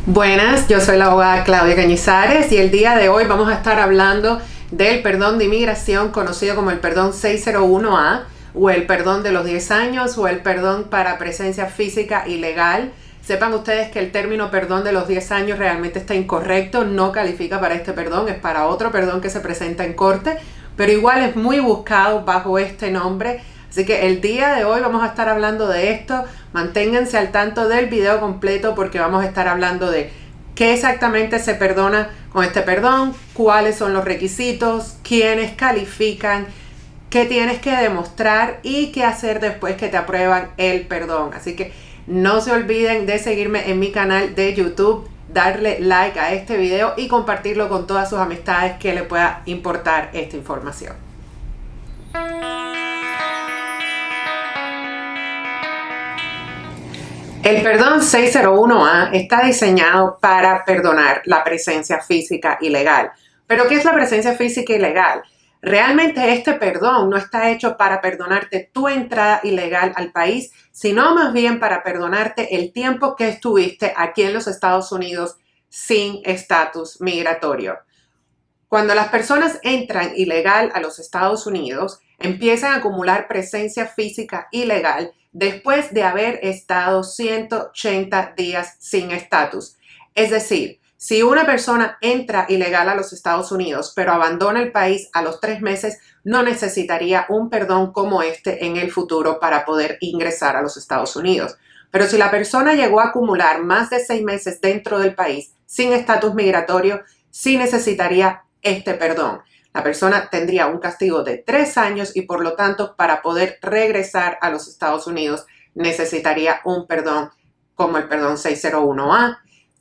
Buenas, yo soy la abogada Claudia Cañizares y el día de hoy vamos a estar hablando del perdón de inmigración conocido como el perdón 601A o el perdón de los 10 años o el perdón para presencia física ilegal. Sepan ustedes que el término perdón de los 10 años realmente está incorrecto, no califica para este perdón, es para otro perdón que se presenta en corte, pero igual es muy buscado bajo este nombre. Así que el día de hoy vamos a estar hablando de esto. Manténganse al tanto del video completo porque vamos a estar hablando de qué exactamente se perdona con este perdón, cuáles son los requisitos, quiénes califican, qué tienes que demostrar y qué hacer después que te aprueban el perdón. Así que no se olviden de seguirme en mi canal de YouTube, darle like a este video y compartirlo con todas sus amistades que le pueda importar esta información. El perdón 601A está diseñado para perdonar la presencia física ilegal. ¿Pero qué es la presencia física ilegal? Realmente este perdón no está hecho para perdonarte tu entrada ilegal al país, sino más bien para perdonarte el tiempo que estuviste aquí en los Estados Unidos sin estatus migratorio. Cuando las personas entran ilegal a los Estados Unidos, empiezan a acumular presencia física ilegal después de haber estado 180 días sin estatus. Es decir, si una persona entra ilegal a los Estados Unidos, pero abandona el país a los 3 meses, no necesitaría un perdón como este en el futuro para poder ingresar a los Estados Unidos. Pero si la persona llegó a acumular más de 6 meses dentro del país sin estatus migratorio, sí necesitaría este perdón. La persona tendría un castigo de 3 años y por lo tanto para poder regresar a los Estados Unidos necesitaría un perdón como el perdón 601A.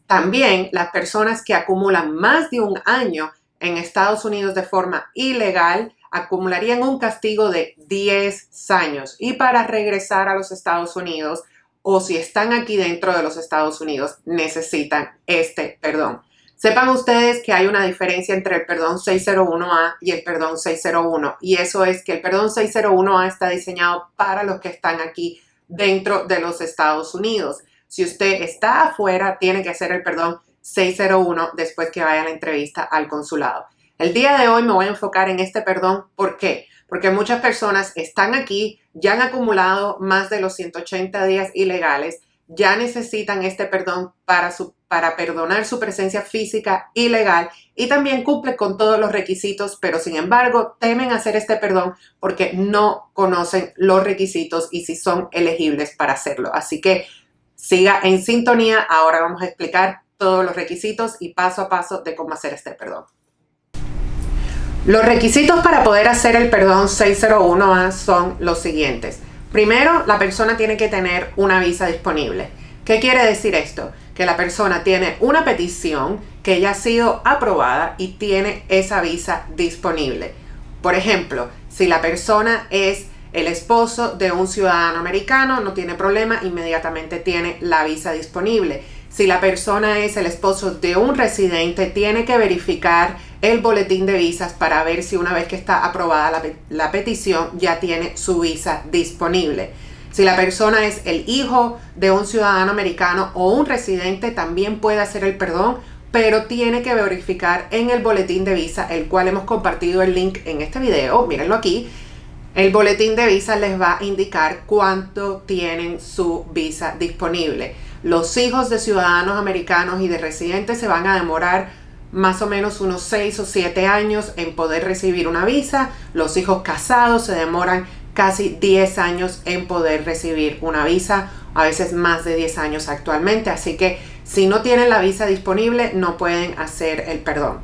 También las personas que acumulan más de un año en Estados Unidos de forma ilegal acumularían un castigo de 10 años y para regresar a los Estados Unidos o si están aquí dentro de los Estados Unidos necesitan este perdón. Sepan ustedes que hay una diferencia entre el perdón 601A y el perdón 601 y eso es que el perdón 601A está diseñado para los que están aquí dentro de los Estados Unidos. Si usted está afuera, tiene que hacer el perdón 601 después que vaya a la entrevista al consulado. El día de hoy me voy a enfocar en este perdón. ¿Por qué? Porque muchas personas están aquí, ya han acumulado más de los 180 días ilegales, ya necesitan este perdón para perdonar su presencia física ilegal y también cumple con todos los requisitos, pero sin embargo temen hacer este perdón porque no conocen los requisitos y si son elegibles para hacerlo. Así que siga en sintonía, ahora vamos a explicar todos los requisitos y paso a paso de cómo hacer este perdón. Los requisitos para poder hacer el perdón 601A son los siguientes. Primero, la persona tiene que tener una visa disponible. ¿Qué quiere decir esto? Que la persona tiene una petición que ya ha sido aprobada y tiene esa visa disponible. Por ejemplo, si la persona es el esposo de un ciudadano americano, no tiene problema, inmediatamente tiene la visa disponible. Si la persona es el esposo de un residente, tiene que verificar el boletín de visas para ver si una vez que está aprobada la petición ya tiene su visa disponible. Si la persona es el hijo de un ciudadano americano o un residente, también puede hacer el perdón, pero tiene que verificar en el boletín de visa, el cual hemos compartido el link en este video, mírenlo aquí. El boletín de visa les va a indicar cuánto tienen su visa disponible. Los hijos de ciudadanos americanos y de residentes se van a demorar más o menos unos 6 o 7 años en poder recibir una visa. Los hijos casados se demoran casi 10 años en poder recibir una visa, a veces más de 10 años actualmente. Así que si no tienen la visa disponible, no pueden hacer el perdón.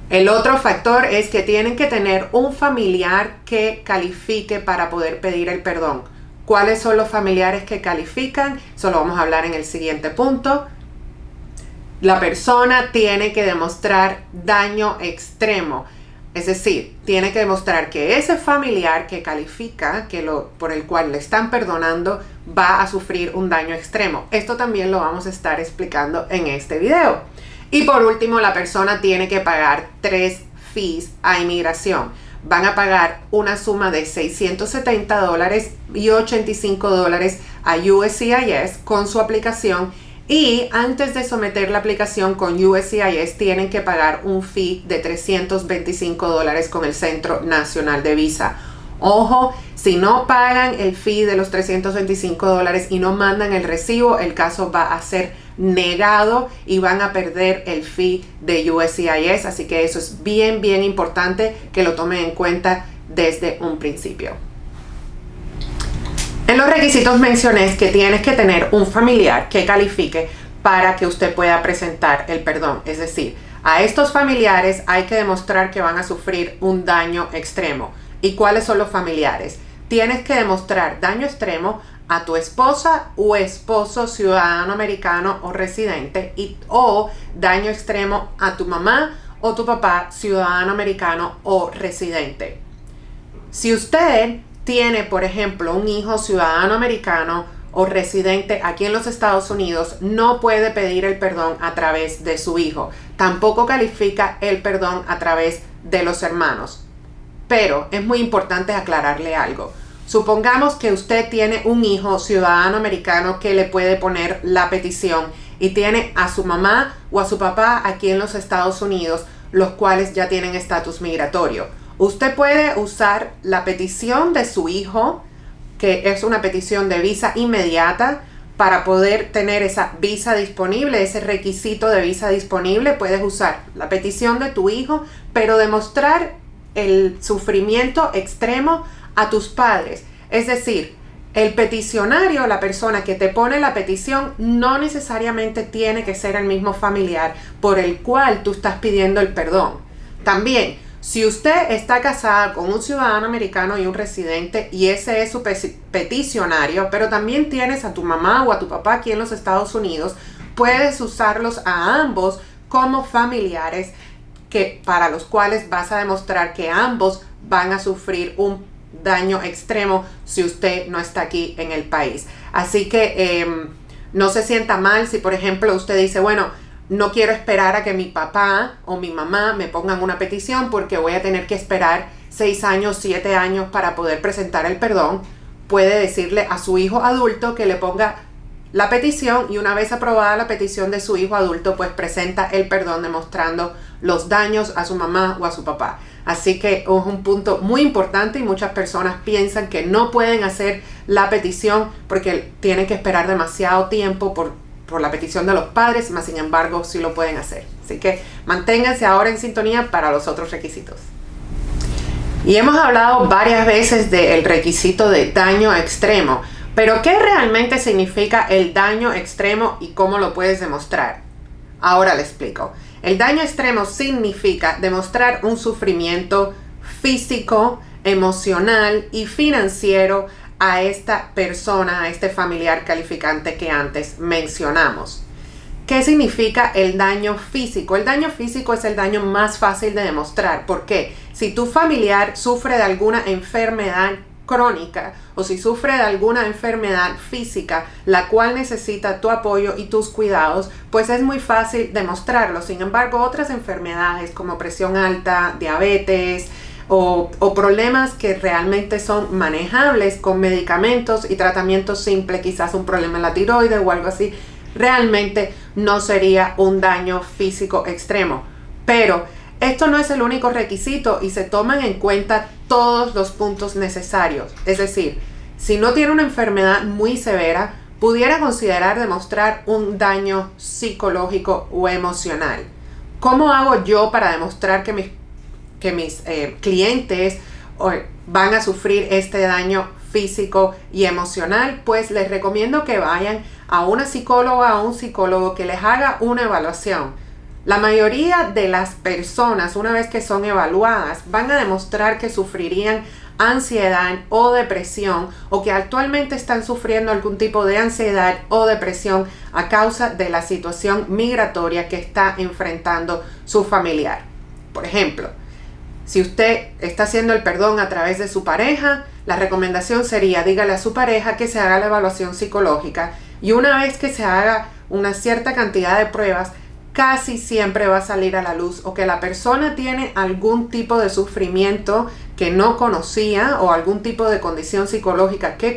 El otro factor es que tienen que tener un familiar que califique para poder pedir el perdón. ¿Cuáles son los familiares que califican? Eso lo vamos a hablar en el siguiente punto. La persona tiene que demostrar daño extremo. Es decir, tiene que demostrar que ese familiar que califica, por el cual le están perdonando, va a sufrir un daño extremo. Esto también lo vamos a estar explicando en este video. Y por último, la persona tiene que pagar 3 fees a inmigración. Van a pagar una suma de $670 y $85 a USCIS con su aplicación Y antes de someter la aplicación con USCIS tienen que pagar un fee de $325 con el Centro Nacional de Visa. Ojo, si no pagan el fee de los $325 y no mandan el recibo, el caso va a ser negado y van a perder el fee de USCIS. Así que eso es bien importante que lo tomen en cuenta desde un principio. En los requisitos mencioné que tienes que tener un familiar que califique para que usted pueda presentar el perdón. Es decir, a estos familiares hay que demostrar que van a sufrir un daño extremo. ¿Y cuáles son los familiares? Tienes que demostrar daño extremo a tu esposa o esposo ciudadano americano o residente o daño extremo a tu mamá o tu papá ciudadano americano o residente. Si usted tiene, por ejemplo, un hijo ciudadano americano o residente aquí en los Estados Unidos, no puede pedir el perdón a través de su hijo. Tampoco califica el perdón a través de los hermanos. Pero es muy importante aclararle algo. Supongamos que usted tiene un hijo ciudadano americano que le puede poner la petición y tiene a su mamá o a su papá aquí en los Estados Unidos, los cuales ya tienen estatus migratorio. Usted puede usar la petición de su hijo, que es una petición de visa inmediata, para poder tener esa visa disponible, ese requisito de visa disponible. Puedes usar la petición de tu hijo, pero demostrar el sufrimiento extremo a tus padres. Es decir, el peticionario, la persona que te pone la petición, no necesariamente tiene que ser el mismo familiar por el cual tú estás pidiendo el perdón. También, si usted está casada con un ciudadano americano y un residente y ese es su peticionario, pero también tienes a tu mamá o a tu papá aquí en los Estados Unidos, puedes usarlos a ambos como familiares para los cuales vas a demostrar que ambos van a sufrir un daño extremo si usted no está aquí en el país. Así que no se sienta mal si, por ejemplo, usted dice, bueno, no quiero esperar a que mi papá o mi mamá me pongan una petición porque voy a tener que esperar 6 años, 7 años para poder presentar el perdón. Puede decirle a su hijo adulto que le ponga la petición y una vez aprobada la petición de su hijo adulto, pues presenta el perdón demostrando los daños a su mamá o a su papá. Así que es un punto muy importante y muchas personas piensan que no pueden hacer la petición porque tienen que esperar demasiado tiempo por la petición de los padres, más sin embargo sí lo pueden hacer. Así que manténganse ahora en sintonía para los otros requisitos. Y hemos hablado varias veces del requisito de daño extremo, pero ¿qué realmente significa el daño extremo y cómo lo puedes demostrar? Ahora le explico. El daño extremo significa demostrar un sufrimiento físico, emocional y financiero a esta persona, a este familiar calificante que antes mencionamos. ¿Qué significa el daño físico? El daño físico es el daño más fácil de demostrar. ¿Por qué? Si tu familiar sufre de alguna enfermedad crónica o si sufre de alguna enfermedad física la cual necesita tu apoyo y tus cuidados, pues es muy fácil demostrarlo. Sin embargo, otras enfermedades como presión alta, diabetes o problemas que realmente son manejables con medicamentos y tratamientos simples, quizás un problema en la tiroides o algo así, realmente no sería un daño físico extremo. Pero esto no es el único requisito y se toman en cuenta todos los puntos necesarios. Es decir, si no tiene una enfermedad muy severa, pudiera considerar demostrar un daño psicológico o emocional. ¿Cómo hago yo para demostrar que mis clientes van a sufrir este daño físico y emocional? Pues les recomiendo que vayan a una psicóloga o un psicólogo que les haga una evaluación. La mayoría de las personas, una vez que son evaluadas, van a demostrar que sufrirían ansiedad o depresión o que actualmente están sufriendo algún tipo de ansiedad o depresión a causa de la situación migratoria que está enfrentando su familiar. Por ejemplo, si usted está haciendo el perdón a través de su pareja, la recomendación sería dígale a su pareja que se haga la evaluación psicológica y una vez que se haga una cierta cantidad de pruebas, casi siempre va a salir a la luz o que la persona tiene algún tipo de sufrimiento que no conocía o algún tipo de condición psicológica que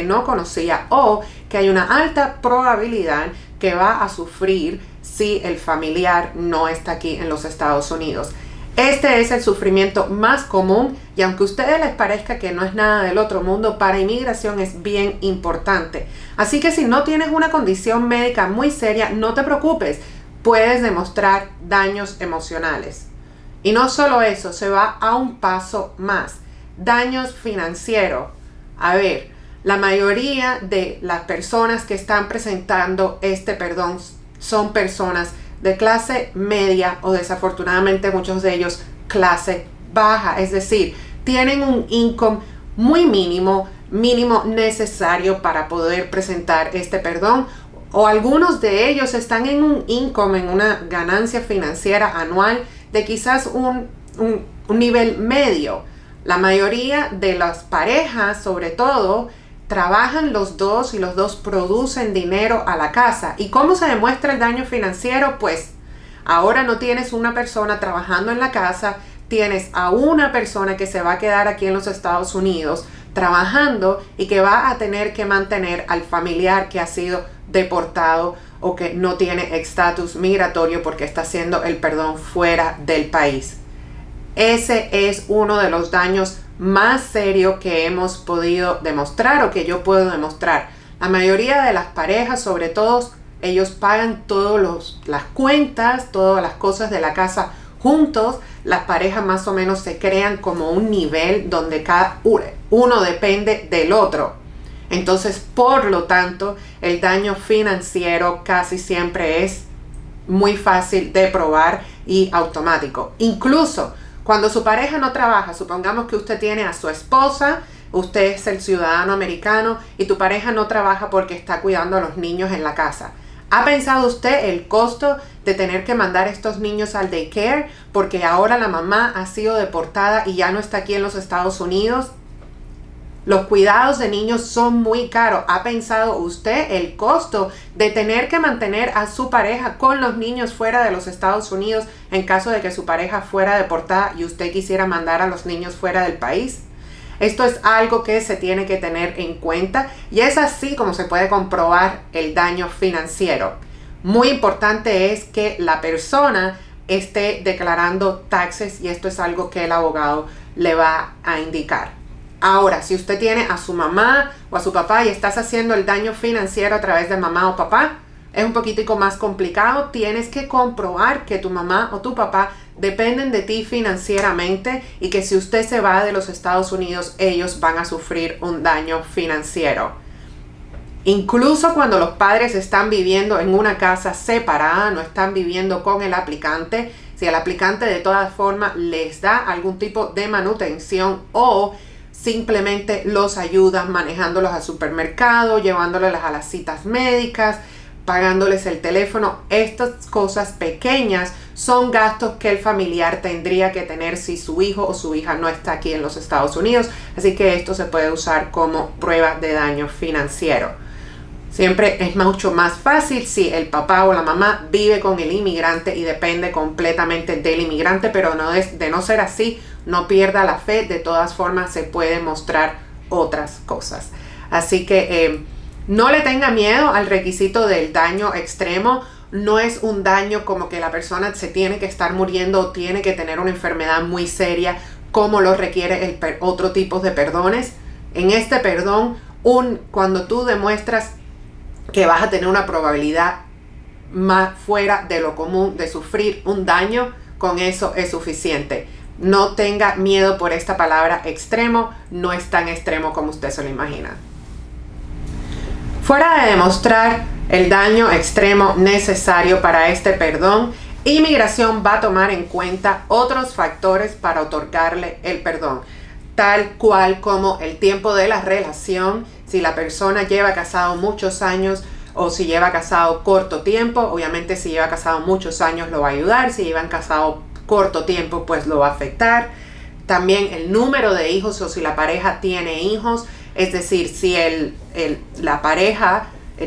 no conocía o que hay una alta probabilidad que va a sufrir si el familiar no está aquí en los Estados Unidos. Este es el sufrimiento más común y aunque a ustedes les parezca que no es nada del otro mundo, para inmigración es bien importante. Así que si no tienes una condición médica muy seria, no te preocupes, puedes demostrar daños emocionales. Y no solo eso, se va a un paso más. Daños financieros. A ver, la mayoría de las personas que están presentando este perdón son personas de clase media o desafortunadamente muchos de ellos clase baja. Es decir, tienen un income muy mínimo necesario para poder presentar este perdón. O algunos de ellos están en un income, en una ganancia financiera anual de quizás un nivel medio. La mayoría de las parejas, sobre todo, trabajan los dos y los dos producen dinero a la casa. ¿Y cómo se demuestra el daño financiero? Pues ahora no tienes una persona trabajando en la casa, tienes a una persona que se va a quedar aquí en los Estados Unidos trabajando y que va a tener que mantener al familiar que ha sido deportado o que no tiene estatus migratorio porque está haciendo el perdón fuera del país. Ese es uno de los daños más serios que hemos podido demostrar o que yo puedo demostrar. La mayoría de las parejas, sobre todo, ellos pagan todas las cuentas, todas las cosas de la casa juntos. Las parejas más o menos se crean como un nivel donde cada uno depende del otro. Entonces, por lo tanto, el daño financiero casi siempre es muy fácil de probar y automático. Incluso cuando su pareja no trabaja, supongamos que usted tiene a su esposa, usted es el ciudadano americano y tu pareja no trabaja porque está cuidando a los niños en la casa. ¿Ha pensado usted el costo de tener que mandar a estos niños al daycare porque ahora la mamá ha sido deportada y ya no está aquí en los Estados Unidos? Los cuidados de niños son muy caros. ¿Ha pensado usted el costo de tener que mantener a su pareja con los niños fuera de los Estados Unidos en caso de que su pareja fuera deportada y usted quisiera mandar a los niños fuera del país? Esto es algo que se tiene que tener en cuenta y es así como se puede comprobar el daño financiero. Muy importante es que la persona esté declarando taxes y esto es algo que el abogado le va a indicar. Ahora, si usted tiene a su mamá o a su papá y estás haciendo el daño financiero a través de mamá o papá, es un poquitico más complicado. Tienes que comprobar que tu mamá o tu papá dependen de ti financieramente y que si usted se va de los Estados Unidos, ellos van a sufrir un daño financiero. Incluso cuando los padres están viviendo en una casa separada, no están viviendo con el aplicante, si el aplicante de todas formas les da algún tipo de manutención o simplemente los ayuda manejándolos al supermercado, llevándoles a las citas médicas, pagándoles el teléfono. Estas cosas pequeñas son gastos que el familiar tendría que tener si su hijo o su hija no está aquí en los Estados Unidos. Así que esto se puede usar como prueba de daño financiero. Siempre es mucho más fácil si el papá o la mamá vive con el inmigrante y depende completamente del inmigrante, pero de no ser así, no pierda la fe. De todas formas, se puede mostrar otras cosas. Así que no le tenga miedo al requisito del daño extremo. No es un daño como que la persona se tiene que estar muriendo o tiene que tener una enfermedad muy seria como lo requiere otro tipo de perdones. En este perdón, cuando tú demuestras que vas a tener una probabilidad más fuera de lo común de sufrir un daño, con eso es suficiente. No tenga miedo por esta palabra extremo, no es tan extremo como usted se lo imagina. Fuera de demostrar el daño extremo necesario para este perdón, inmigración va a tomar en cuenta otros factores para otorgarle el perdón, tal cual como el tiempo de la relación, si la persona lleva casado muchos años o si lleva casado corto tiempo. Obviamente si lleva casado muchos años lo va a ayudar, si llevan casado corto tiempo pues lo va a afectar. También el número de hijos o si la pareja tiene hijos, es decir, si la pareja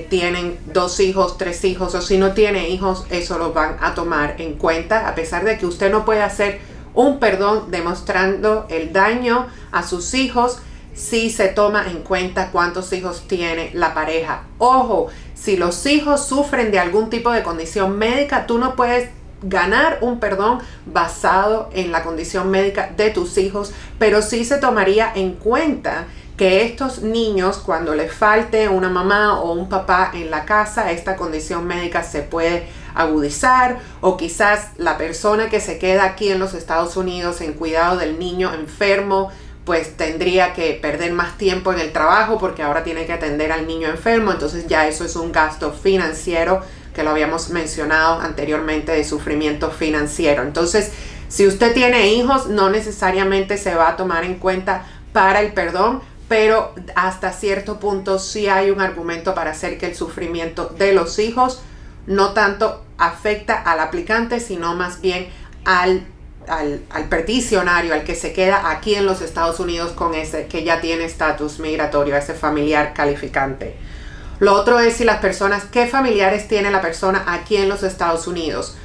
tienen 2 hijos, 3 hijos o si no tiene hijos, eso lo van a tomar en cuenta, a pesar de que usted no puede hacer un perdón demostrando el daño a sus hijos. Sí se toma en cuenta cuántos hijos tiene la pareja. Ojo, si los hijos sufren de algún tipo de condición médica, tú no puedes ganar un perdón basado en la condición médica de tus hijos, pero sí se tomaría en cuenta que estos niños, cuando les falte una mamá o un papá en la casa, esta condición médica se puede agudizar, o quizás la persona que se queda aquí en los Estados Unidos en cuidado del niño enfermo, pues tendría que perder más tiempo en el trabajo porque ahora tiene que atender al niño enfermo. Entonces ya eso es un gasto financiero que lo habíamos mencionado anteriormente, de sufrimiento financiero. Entonces, si usted tiene hijos, no necesariamente se va a tomar en cuenta para el perdón, pero hasta cierto punto sí hay un argumento para hacer que el sufrimiento de los hijos no tanto afecta al aplicante, sino más bien al peticionario, al que se queda aquí en los Estados Unidos con ese que ya tiene estatus migratorio, ese familiar calificante. Lo otro es si las personas, ¿qué familiares tiene la persona aquí en los Estados Unidos?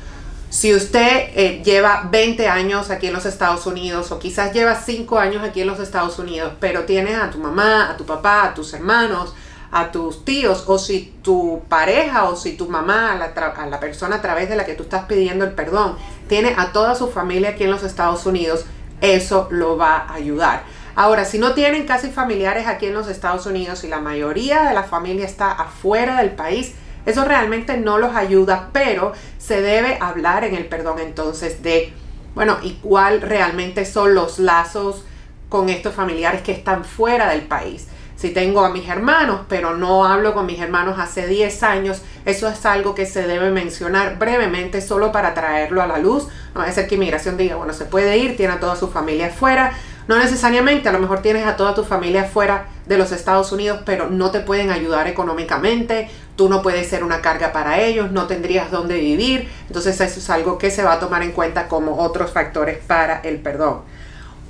Si usted lleva 20 años aquí en los Estados Unidos, o quizás lleva 5 años aquí en los Estados Unidos, pero tienes a tu mamá, a tu papá, a tus hermanos, a tus tíos, o si tu pareja o si tu mamá, a la persona a través de la que tú estás pidiendo el perdón, tiene a toda su familia aquí en los Estados Unidos, eso lo va a ayudar. Ahora, si no tienen casi familiares aquí en los Estados Unidos y la mayoría de la familia está afuera del país, eso realmente no los ayuda, pero se debe hablar en el perdón entonces de, bueno, ¿y cuál realmente son los lazos con estos familiares que están fuera del país? Si tengo a mis hermanos, pero no hablo con mis hermanos hace 10 años, eso es algo que se debe mencionar brevemente solo para traerlo a la luz. No va a ser que inmigración diga, bueno, se puede ir, tiene a toda su familia fuera. No necesariamente, a lo mejor tienes a toda tu familia fuera de los Estados Unidos, pero no te pueden ayudar económicamente, tú no puedes ser una carga para ellos, no tendrías dónde vivir. Entonces eso es algo que se va a tomar en cuenta como otros factores para el perdón.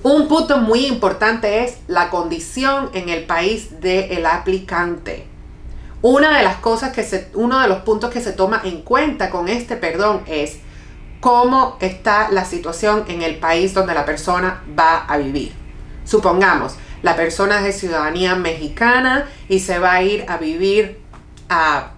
Un punto muy importante es la condición en el país del aplicante. Una de las cosas uno de los puntos que se toma en cuenta con este perdón es cómo está la situación en el país donde la persona va a vivir. Supongamos, la persona es de ciudadanía mexicana y se va a ir a vivir a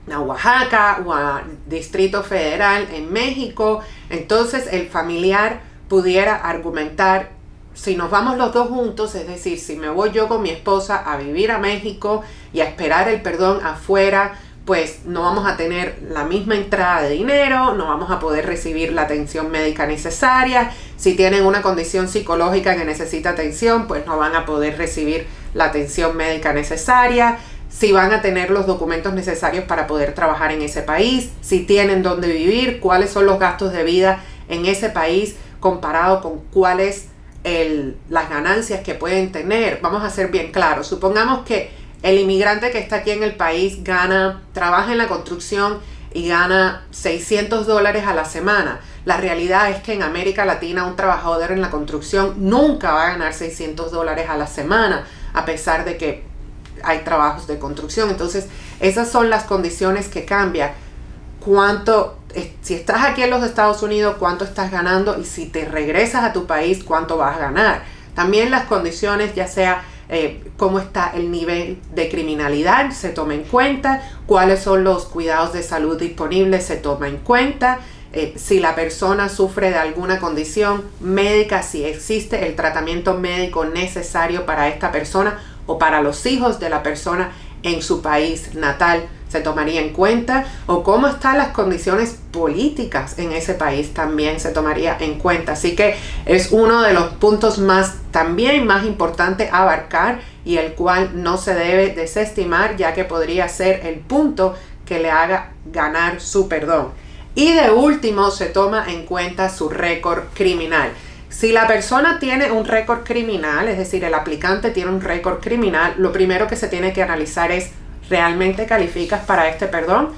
Oaxaca o a Distrito Federal en México. Entonces el familiar pudiera argumentar, si nos vamos los dos juntos, es decir, si me voy yo con mi esposa a vivir a México y a esperar el perdón afuera, pues no vamos a tener la misma entrada de dinero, no vamos a poder recibir la atención médica necesaria. Si tienen una condición psicológica que necesita atención, pues no van a poder recibir la atención médica necesaria. Si van a tener los documentos necesarios para poder trabajar en ese país, si tienen dónde vivir, cuáles son los gastos de vida en ese país comparado con cuáles las ganancias que pueden tener. Vamos a ser bien claros. Supongamos que el inmigrante que está aquí en el país trabaja en la construcción y gana $600 a la semana. La realidad es que en América Latina un trabajador en la construcción nunca va a ganar $600 a la semana, a pesar de que hay trabajos de construcción. Entonces, esas son las condiciones que cambian. Si estás aquí en los Estados Unidos, cuánto estás ganando, y si te regresas a tu país, cuánto vas a ganar. También las condiciones, ya sea cómo está el nivel de criminalidad, se toma en cuenta, cuáles son los cuidados de salud disponibles, se toma en cuenta, si la persona sufre de alguna condición médica, si existe el tratamiento médico necesario para esta persona o para los hijos de la persona en su país natal, se tomaría en cuenta, o cómo están las condiciones políticas en ese país, también se tomaría en cuenta. Así que es uno de los puntos también más importantes a abarcar, y el cual no se debe desestimar, ya que podría ser el punto que le haga ganar su perdón. Y de último, se toma en cuenta su récord criminal. Si la persona tiene un récord criminal, es decir, el aplicante tiene un récord criminal, lo primero que se tiene que analizar es, ¿realmente calificas para este perdón?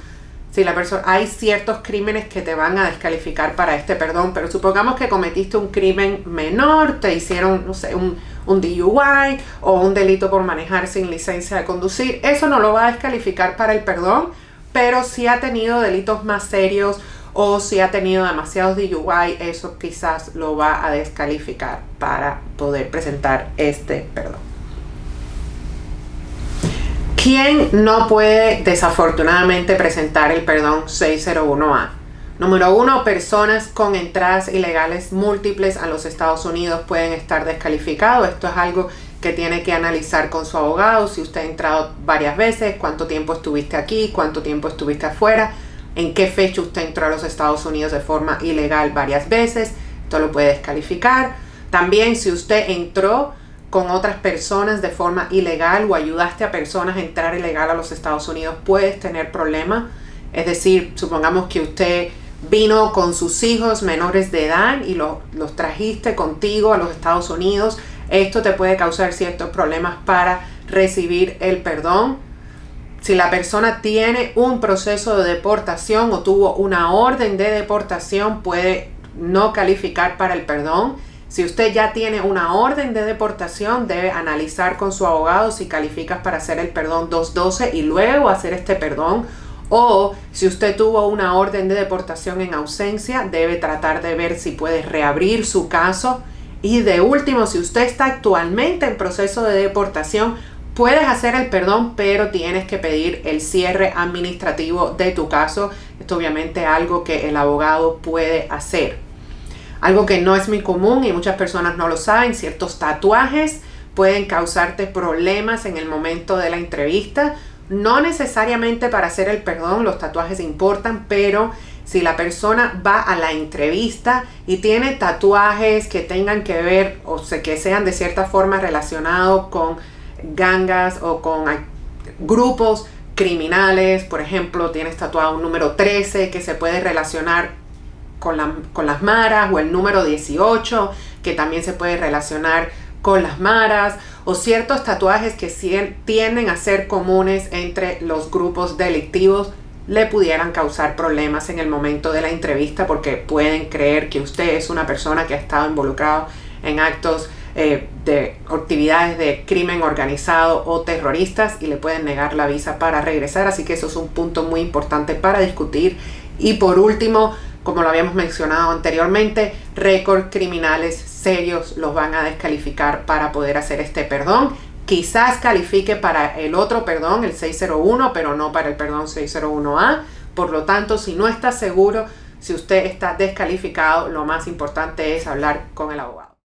Si hay ciertos crímenes que te van a descalificar para este perdón, pero supongamos que cometiste un crimen menor, te hicieron, no sé, un DUI o un delito por manejar sin licencia de conducir, eso no lo va a descalificar para el perdón, pero si ha tenido delitos más serios o si ha tenido demasiados DUI, eso quizás lo va a descalificar para poder presentar este perdón. ¿Quién no puede desafortunadamente presentar el perdón 601A? Número 1, personas con entradas ilegales múltiples a los Estados Unidos pueden estar descalificados. Esto es algo que tiene que analizar con su abogado. Si usted ha entrado varias veces, cuánto tiempo estuviste aquí, cuánto tiempo estuviste afuera, en qué fecha usted entró a los Estados Unidos de forma ilegal varias veces, esto lo puede descalificar. También si usted entró con otras personas de forma ilegal o ayudaste a personas a entrar ilegal a los Estados Unidos, puedes tener problemas. Es decir, supongamos que usted vino con sus hijos menores de edad y los trajiste contigo a los Estados Unidos. Esto te puede causar ciertos problemas para recibir el perdón. Si la persona tiene un proceso de deportación o tuvo una orden de deportación, puede no calificar para el perdón. Si usted ya tiene una orden de deportación, debe analizar con su abogado si calificas para hacer el perdón 212 y luego hacer este perdón. O si usted tuvo una orden de deportación en ausencia, debe tratar de ver si puede reabrir su caso. Y de último, si usted está actualmente en proceso de deportación, puedes hacer el perdón, pero tienes que pedir el cierre administrativo de tu caso. Esto obviamente es algo que el abogado puede hacer. Algo que no es muy común y muchas personas no lo saben, ciertos tatuajes pueden causarte problemas en el momento de la entrevista. No necesariamente para hacer el perdón, los tatuajes importan, pero si la persona va a la entrevista y tiene tatuajes que tengan que ver o que sean de cierta forma relacionados con gangas o con grupos criminales, por ejemplo, tienes tatuado un número 13 que se puede relacionar con las maras, o el número 18 que también se puede relacionar con las maras, o ciertos tatuajes que tienden a ser comunes entre los grupos delictivos, le pudieran causar problemas en el momento de la entrevista porque pueden creer que usted es una persona que ha estado involucrado en actos de actividades de crimen organizado o terroristas y le pueden negar la visa para regresar. Así que eso es un punto muy importante para discutir. Y por último, como lo habíamos mencionado anteriormente, récords criminales serios los van a descalificar para poder hacer este perdón. Quizás califique para el otro perdón, el 601, pero no para el perdón 601A. Por lo tanto, si no está seguro, si usted está descalificado, lo más importante es hablar con el abogado.